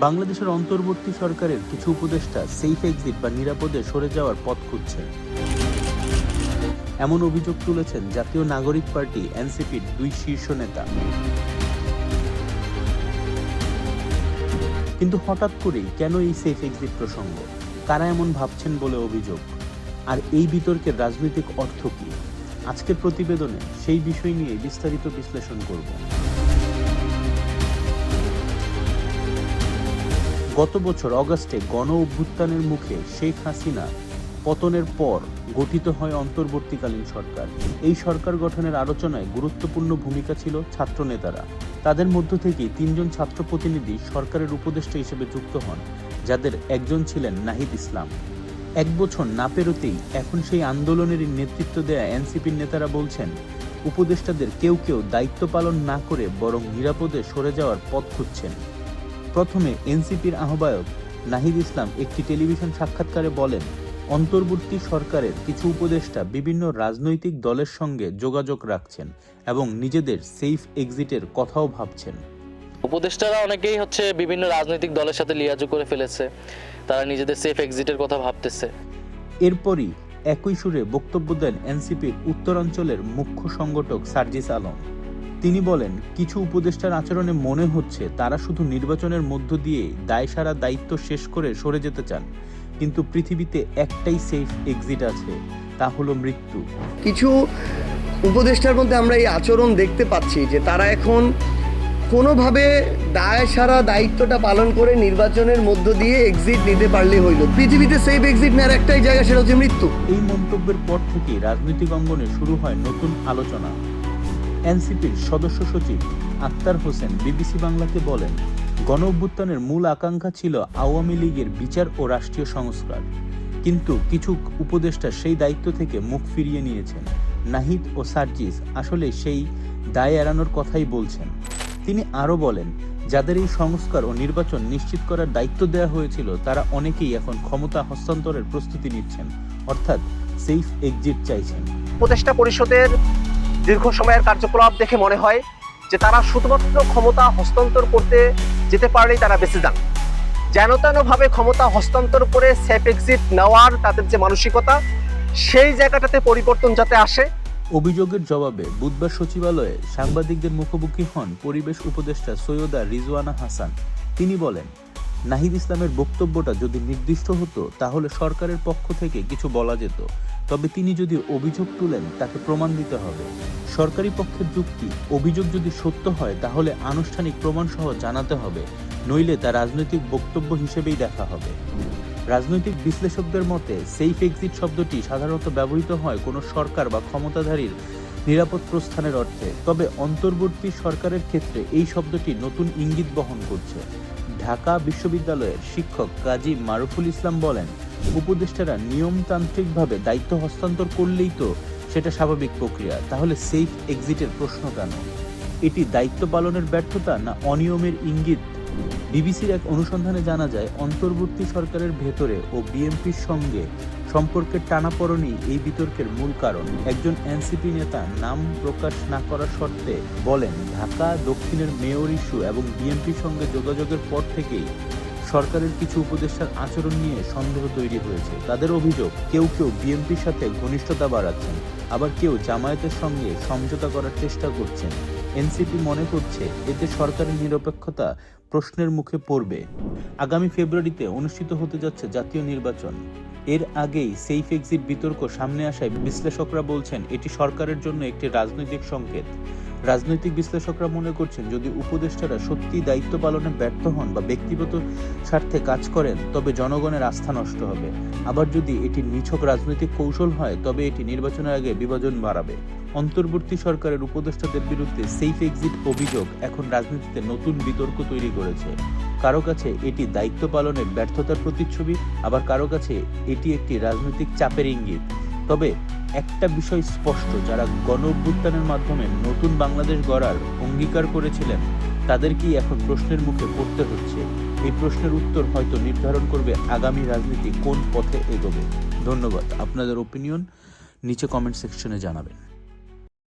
বাংলাদেশের অন্তর্বর্তী সরকারের কিছু উপদেষ্টা সেফ এক্সিট বা নিরাপদে সরে যাওয়ার পথ খুঁজছেন, এমন অভিযোগ তুলেছেন জাতীয় নাগরিক পার্টি এনসিপির দুই শীর্ষ নেতা। কিন্তু হঠাৎ করেই কেন এই সেফ এক্সিট প্রসঙ্গ, কারা এমন ভাবছেন বলে অভিযোগ, আর এই বিতর্কের রাজনৈতিক অর্থ কি? আজকের প্রতিবেদনে সেই বিষয় নিয়ে বিস্তারিত বিশ্লেষণ করব। গত বছর অগাস্টে গণ অভ্যুত্থানের মুখে শেখ হাসিনা পতনের পর গঠিত হয় অন্তর্বর্তীকালীন সরকার। এই সরকার গঠনের আলোচনায় গুরুত্বপূর্ণ ভূমিকা ছিল ছাত্র নেতারা। তাদের মধ্য থেকেই ৩ জন ছাত্র প্রতিনিধি সরকারের উপদেষ্টা হিসেবে যুক্ত হন, যাদের একজন ছিলেন নাহিদ ইসলাম। 1 বছর না পেরোতেই এখন সেই আন্দোলনেরই নেতৃত্ব দেয়া এনসিপির নেতারা বলছেন, উপদেষ্টাদের কেউ কেউ দায়িত্ব পালন না করে বরং নিরাপদে সরে যাওয়ার পথ খুঁজছেন। প্রথমে এনসিপির আহ্বায়ক নাহিদ ইসলাম একটি টেলিভিশন সাক্ষাৎকারে বলেন, অন্তর্বর্তী সরকারের কিছু উপদেষ্টা বিভিন্ন রাজনৈতিক দলের সঙ্গে যোগাযোগ রাখছেন এবং নিজেদের সেফ এক্সিটের কথাও ভাবছেন। উপদেষ্টারা অনেকেই বিভিন্ন রাজনৈতিক দলের সাথে লিয়াজু করে ফেলেছে, তারা নিজেদের সেফ এক্সিটের কথা ভাবতেছে। এরপরই একই সুরে বক্তব্য দেন এনসিপির উত্তরাঞ্চলের মুখ্য সংগঠক সার্জিস আলম। তিনি বলেন, কিছু উপদেষ্টার আচরণে মনে হচ্ছে তারা শুধু নির্বাচনের মধ্য দিয়ে দায়সারা দায়িত্ব শেষ করে সরে যেতে চান, কিন্তু পৃথিবীতে একটাই সেফ এক্সিট আছে, তা হলো মৃত্যু। কিছু উপদেষ্টার মধ্যে আমরা এই আচরণ দেখতে পাচ্ছি যে তারা এখন কোনোভাবে দায়সারা দায়িত্বটা পালন করে নির্বাচনের মধ্য দিয়ে এক্সিট নিতে পারলে হইল। পৃথিবীতে সেফ এক্সিট নেওয়ার একটাই জায়গা, সেটা হচ্ছে মৃত্যু। এই মন্তব্যের পর থেকে রাজনৈতিক অঙ্গনে শুরু হয় নতুন আলোচনা। এনসিপির সদস্য সচিব আক্তার হোসেন বিবিসি বাংলাকে বলেন, গণ অভ্যুত্থানের মূল আকাঙ্ক্ষা ছিল আওয়ামী লীগের বিচার ও রাষ্ট্রীয় সংস্কার, কিন্তু কিছু উপদেষ্টা সেই দায়িত্ব থেকে মুখ ফিরিয়ে নিয়েছেন। নাহিদ ও সার্জিস আসলে সেই দায় এড়ানোর কথাই বলছেন। তিনি আরও বলেন, যাদের এই সংস্কার ও নির্বাচন নিশ্চিত করার দায়িত্ব দেওয়া হয়েছিল তারা অনেকেই এখন ক্ষমতা হস্তান্তরের প্রস্তুতি নিচ্ছেন, অর্থাৎ সেফ এক্সিট চাইছেন। উপদেষ্টা পরিষদের দীর্ঘ সময়ের কার্যকলাপ দেখে মনে হয় যে তারা শুধুমাত্র ক্ষমতা হস্তান্তর করতে যেতে পারলেই তারা বেঁচে যান। যেন তেনভাবে ক্ষমতা হস্তান্তর করে সেফ এক্সিট নেওয়ার তাদের যে মানসিকতা, সেই জায়গাটাতে পরিবর্তন যাতে আসে। অভিযোগের জবাবে বুধবার সচিবালয়ে সাংবাদিকদের মুখোমুখি হন পরিবেশ উপদেষ্টা সৈয়দা রিজওয়ানা হাসান। তিনি বলেন, নাহিদ ইসলামের বক্তব্যটা যদি নির্দিষ্ট হতো তাহলে সরকারের পক্ষ থেকে কিছু বলা যেত, তবে তিনি যদি অভিযোগ তুলেন তাকে প্রমাণ দিতে হবে। সরকারি পক্ষের যুক্তি, অভিযোগ যদি সত্য হয় তাহলে আনুষ্ঠানিক প্রমাণসহ জানাতে হবে, নইলে তা রাজনৈতিক বক্তব্য হিসেবেই দেখা হবে। রাজনৈতিক বিশ্লেষকদের মতে সেফ এক্সিট শব্দটি সাধারণত ব্যবহৃত হয় কোনো সরকার বা ক্ষমতাধারীর নিরাপদ প্রস্থানের অর্থে, তবে অন্তর্বর্তী সরকারের ক্ষেত্রে এই শব্দটি নতুন ইঙ্গিত বহন করছে। ঢাকা বিশ্ববিদ্যালয়ের শিক্ষক কাজী মারুফুল ইসলাম বলেন, উপদেষ্টারা নিয়মতান্ত্রিকভাবে দায়িত্ব হস্তান্তর করলেই তো সেটা স্বাভাবিক প্রক্রিয়া, তাহলে সেফ এক্সিটের প্রশ্ন কেন? এটি দায়িত্ব পালনের ব্যর্থতা না অনিয়মের ইঙ্গিত? বিবিসির এক অনুসন্ধানে জানা যায়, অন্তর্বর্তী সরকারের ভেতরে ও বিএনপির সঙ্গে সম্পর্কের টানাপোড়েনই এই বিতর্কের মূল কারণ। একজন এনসিপি নেতা নাম প্রকাশ না করার শর্তে বলেন, ঢাকা দক্ষিণের মেয়র ইস্যু এবং বিএনপির সঙ্গে যোগাযোগের পর থেকেই সরকারের কিছু উপদেষ্টার আচরণ নিয়ে সন্দেহ তৈরি হয়েছে। তাদের অভিযোগ, কেউ কেউ বিএনপির সাথে ঘনিষ্ঠতা বাড়াচ্ছেন, আবার কেউ জামায়াতের সঙ্গে সমঝোতা করার চেষ্টা করছেন। এনসিপি মনে করছে এতে সরকারের নিরপেক্ষতা প্রশ্নের মুখে পড়বে। আগামী ফেব্রুয়ারিতে অনুষ্ঠিত হতে যাচ্ছে জাতীয় নির্বাচন। এর আগেই সেফ এক্সিট বিতর্ক সামনে আসায় বিশ্লেষকরা বলছেন এটি সরকারের জন্য একটি রাজনৈতিক সংকেত। রাজনৈতিক বিশ্লেষকরা মনে করছেন, যদি উপদেষ্টারা সত্যি দায়িত্ব পালনে ব্যর্থ হন বা ব্যক্তিগত স্বার্থে কাজ করেন তবে জনগণের আস্থা নষ্ট হবে। আবার যদি এটি নিছক রাজনৈতিক কৌশল হয় তবে এটি নির্বাচনের আগে বিভাজন বাড়াবে। অন্তর্বর্তী সরকারের উপদেষ্টাদের বিরুদ্ধে সেফ এক্সিট অভিযোগ এখন রাজনীতিতে নতুন বিতর্ক তৈরি করেছে। কারো কাছে এটি দায়িত্ব পালনের ব্যর্থতার প্রতিচ্ছবি, আবার কারো কাছে এটি একটি রাজনৈতিক চাপের ইঙ্গিত। তবে একটা বিষয় স্পষ্ট, যারা গণ অভ্যুত্থানের মাধ্যমে নতুন বাংলাদেশ গড়ার অঙ্গীকার করেছিলেন তাদেরকেই এখন প্রশ্নের মুখে পড়তে হচ্ছে। এই প্রশ্নের উত্তর হয়তো নির্ধারণ করবে আগামী রাজনীতি কোন পথে এগোবে। ধন্যবাদ। আপনাদের ওপিনিয়ন নিচে কমেন্ট সেকশনে জানাবেন।